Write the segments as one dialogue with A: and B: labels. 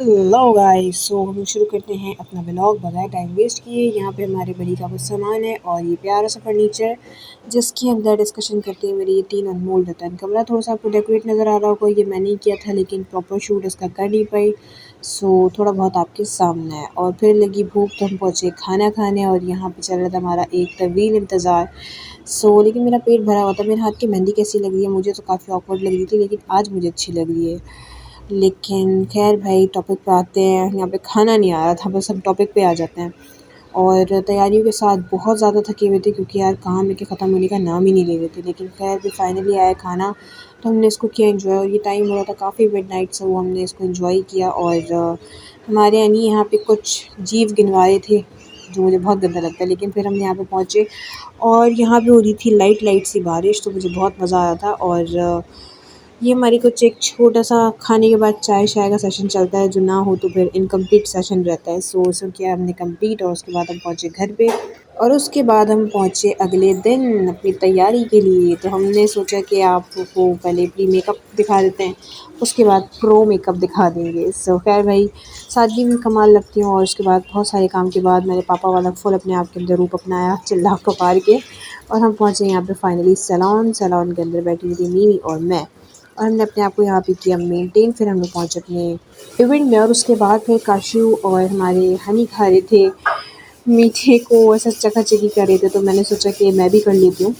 A: Hello guys, सो हम शुरू करते हैं अपना ब्लॉग बगैर टाइम वेस्ट किए। यहाँ पे हमारे बड़ी का कुछ सामान है और ये प्यारा सा फर्नीचर जिसके अंदर डिस्कशन करते हैं मेरे ये 3 अनमोल रतन। कमरा थोड़ा सा आपको डेकोरेट नज़र आ रहा होगा, ये मैंने ही किया था लेकिन प्रॉपर शूट इसका कर नहीं पाई, सो थोड़ा बहुत आपके सामने है। और फिर लगी भूख तो हम पहुँचे खाना खाने और यहाँ पे चल रहा था हमारा एक तवील इंतज़ार। लेकिन मेरा पेट भरा हुआ था। मेरे हाथ की मेहंदी कैसी लग रही है? मुझे तो काफ़ी ऑकवर्ड लग रही थी लेकिन आज मुझे अच्छी लग रही है। लेकिन ख़ैर भाई, टॉपिक पे आते हैं। यहाँ पे खाना नहीं आ रहा था, बस हम टॉपिक पे आ जाते हैं। और तैयारियों के साथ बहुत ज़्यादा थके हुए थे क्योंकि यार काम है कि ख़त्म होने का नाम ही नहीं ले रहे थे। लेकिन ख़ैर भी फाइनली आया खाना, तो हमने इसको किया एंजॉय। और ये टाइम हो रहा था काफ़ी मिडनाइट, सो हमने इसको एंजॉय किया। और हमारे यानी यहाँ पे कुछ जीव गिनवाए थे जो मुझे बहुत गंदा लगता है। लेकिन फिर हम यहाँ पे पहुँचे और यहाँ पे हो रही थी लाइट सी बारिश, तो मुझे बहुत मज़ा आया था। और ये हमारी कुछ एक छोटा-सा खाने के बाद चाय-शाय का सेशन चलता है, जो ना हो तो फिर इनकम्प्लीट सेशन रहता है। इसको किया हमने कंप्लीट और उसके बाद हम पहुँचे घर पे। और उसके बाद हम पहुँचे अगले दिन अपनी तैयारी के लिए। तो हमने सोचा कि आपको पहले प्री मेकअप दिखा देते हैं, उसके बाद प्रो मेकअप दिखा देंगे। ख़ैर भाई, सादगी में कमाल लगती हूँ। और उसके बाद बहुत सारे काम के बाद मैंने पापा वाला फुल अपने आप के अंदर रूप अपनाया, चिल्ला पुकार के। और हम पहुँचे यहाँ पे फाइनली सैलून के अंदर बैठी हुई थी मीमी और मैं। और हमने अपने आप को यहाँ पे किया मेंटेन। फिर हम लोग पहुँचे अपने इवेंट में और उसके बाद फिर काशू और हमारे हनी खा रहे थे मीठे को, ऐसा चकाचकी कर रहे थे, तो मैंने सोचा कि मैं भी कर लेती हूँ।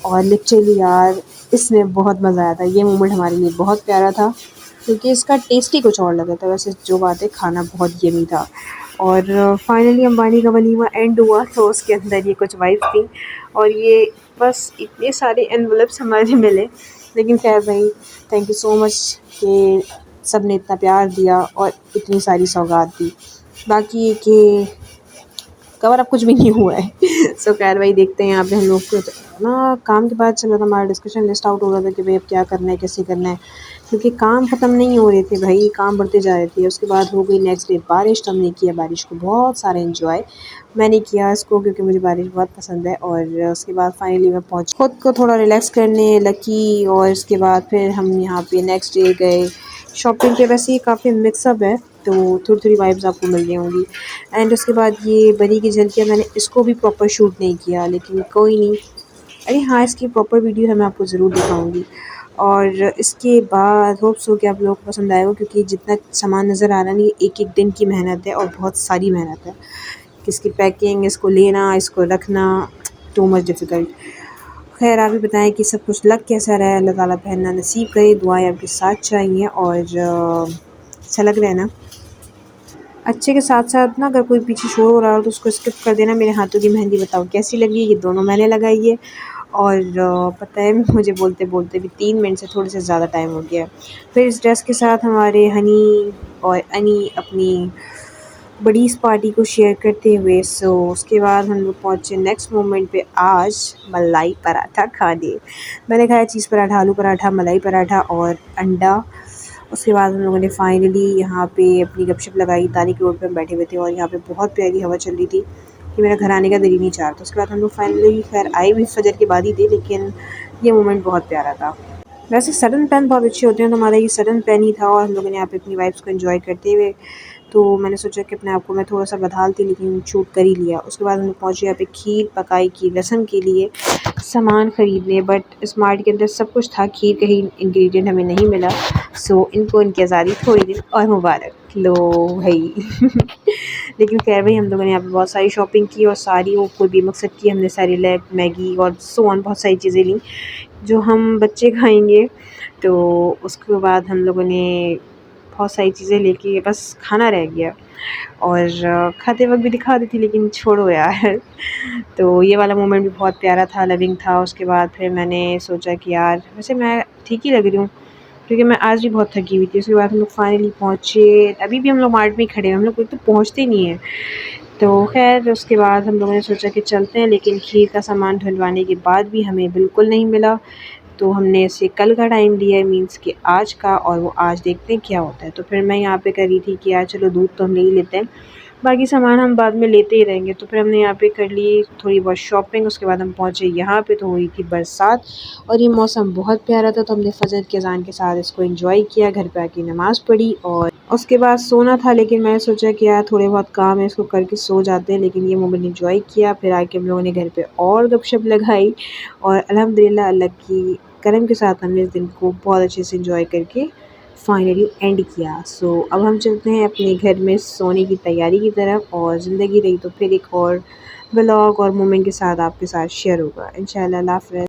A: और लिटरली यार, इसमें बहुत मज़ा आया था। ये मोमेंट हमारे लिए बहुत प्यारा था क्योंकि इसका टेस्ट ही कुछ और लगा था। वैसे जो बात है, खाना बहुत यम्मी था। और फाइनली अंबानी का वलीमा एंड हुआ, तो उसके अंदर ये कुछ वाइफ़ थी और ये बस इतने सारे एनवेलप्स हमारे मिले। लेकिन ख़ैर भाई, थैंक यू सो मच कि सब ने इतना प्यार दिया और इतनी सारी सौगात दी। बाकी ये कि कवर अप कुछ भी नहीं हुआ है। ख़ैर भाई, देखते हैं यहाँ पे हम लोग को ना काम के बाद चल रहा था हमारा डिस्कशन, लिस्ट आउट हो रहा था कि भाई अब क्या करना है, कैसे करना है, क्योंकि काम ख़त्म नहीं हो रहे थे भाई, काम बढ़ते जा रहे थे। उसके बाद हो गई नेक्स्ट डे बारिश, तो हमने किया बारिश को बहुत सारा एंजॉय। मैंने किया इसको क्योंकि मुझे बारिश बहुत पसंद है। और उसके बाद फाइनली मैं पहुँची खुद को थोड़ा रिलैक्स करने लकी। और उसके बाद फिर हम यहाँ पे नेक्स्ट डे गए शॉपिंग पे। वैसे ये काफ़ी मिक्सअप है, तो थोड़ी-थोड़ी वाइब्स आपको मिल रही होंगी। एंड उसके बाद ये बनी की झलकियाँ, मैंने इसको भी प्रॉपर शूट नहीं किया, लेकिन कोई नहीं। अरे हाँ, इसकी प्रॉपर वीडियो मैं आपको ज़रूर दिखाऊँगी। और इसके बाद होप सो कि आप लोगों को पसंद आएगा, क्योंकि जितना सामान नज़र आ रहा है ना, ये एक-एक दिन की मेहनत है और बहुत सारी मेहनत है। इसकी पैकिंग, इसको लेना, इसको रखना, टू मच डिफ़िकल्ट। ख़ैर आप ही बताएँ कि सब कुछ लग कैसा रहा है? अल्लाह ताला पहनना नसीब करे, दुआएँ आपके साथ चाहिए। और अच्छा लग रहा है ना? अच्छे के साथ-साथ ना, अगर कोई पीछे शोर हो रहा हो तो उसको स्किप कर देना। मेरे हाथों की मेहंदी बताओ कैसी लगी? ये दोनों मैंने लगाई है। और पता है, मुझे बोलते-बोलते भी 3 मिनट से थोड़े से ज़्यादा टाइम हो गया है। फिर इस ड्रेस के साथ हमारे हनी और अनी अपनी बड़ी इस पार्टी को शेयर करते हुए, उसके बाद हम लोग पहुँचे नेक्स्ट मोमेंट पे, आज मलाई पराठा खाने। मैंने खाया चीज़ पराठा, आलू पराठा, मलाई पराठा और अंडा। उसके बाद हम लोगों ने फाइनली यहाँ पे अपनी गपशप लगाई। तारिक रोड पे हम बैठे हुए थे और यहाँ पे बहुत प्यारी हवा चल रही थी कि मेरा घर आने का दिल ही नहीं चाह रहा था। उसके बाद हम लोग फाइनली, खैर आए भी फजर के बाद ही थे, लेकिन ये मोमेंट बहुत प्यारा था। वैसे सडन प्लान बहुत अच्छे होते हैं, तो हमारा ये सडन प्लान ही था और हम लोगों ने यहाँ पे अपनी वाइब्स को एंजॉय करते हुए, तो मैंने सोचा कि अपने आप को मैं थोड़ा-सा बदहाल थी लेकिन शूट कर ही लिया। उसके बाद हम लोग पहुँचे यहाँ पे खीर पकाई की रस्म के लिए सामान ख़रीदने, बट स्मार्ट के अंदर सब कुछ था, खीर का ही इंग्रीडिएंट हमें नहीं मिला। इनको इनकी आज़ादी थोड़ी दिन और मुबारक लो भई। लेकिन ख़ैर भाई, हम लोगों ने यहाँ पे बहुत सारी शॉपिंग की और सारी वो कोई बेमकसद की। हमने सेरेलैक, मैगी और सो ऑन बहुत सारी चीज़ें ली जो हम बच्चे खाएँगे। तो उसके बाद हम लोगों ने बहुत सारी चीज़ें लेके, बस खाना रह गया। और खाते वक़्त भी दिखा दी थी, लेकिन छोड़ो यार। तो ये वाला मोमेंट भी बहुत प्यारा था, लविंग था। उसके बाद फिर मैंने सोचा कि यार वैसे मैं ठीक ही लग रही हूँ, क्योंकि मैं आज भी बहुत थकी हुई थी। उसके बाद हम लोग फाइनली पहुँचे। अभी भी हम लोग मार्ट में ही खड़े हैं, हम लोग तो पहुँचते ही नहीं हैं। तो ख़ैर उसके बाद हम लोगों ने सोचा कि चलते हैं, लेकिन खीर का सामान ढूँढवाने के बाद भी हमें बिल्कुल नहीं मिला। तो हमने इसे कल का टाइम दिया है, मीन्स कि आज का, और वो आज देखते हैं क्या होता है। तो फिर मैं यहाँ पे कर रही थी कि यार चलो दूध तो हम ले ही लेते हैं। बाकी सामान हम बाद में लेते ही रहेंगे। तो फिर हमने यहाँ पे कर ली थोड़ी बहुत शॉपिंग, उसके बाद हम पहुँचे यहाँ पे तो हुई थी बरसात और ये मौसम बहुत प्यारा था, तो हमने फ़जर की अज़ान के साथ इसको एंजॉय किया, घर पे आके नमाज़ पढ़ी और उसके बाद सोना था। लेकिन मैंने सोचा कि यार थोड़े बहुत काम है इसको करके सो जाते हैं, लेकिन ये मोमेंट एंजॉय किया। फिर आके हम लोगों ने घर पे और गपशप लगाई और अल्हम्दुलिल्लाह अल्लाह की करम के साथ हमने इस दिन को बहुत अच्छे से एंजॉय करके फाइनली एंड किया। सो अब हम चलते हैं अपने घर में सोने की तैयारी की तरफ और ज़िंदगी रही तो फिर एक और व्लॉग और मोमेंट के साथ आपके साथ शेयर होगा इंशाल्लाह। अल्लाह हाफ़िज़।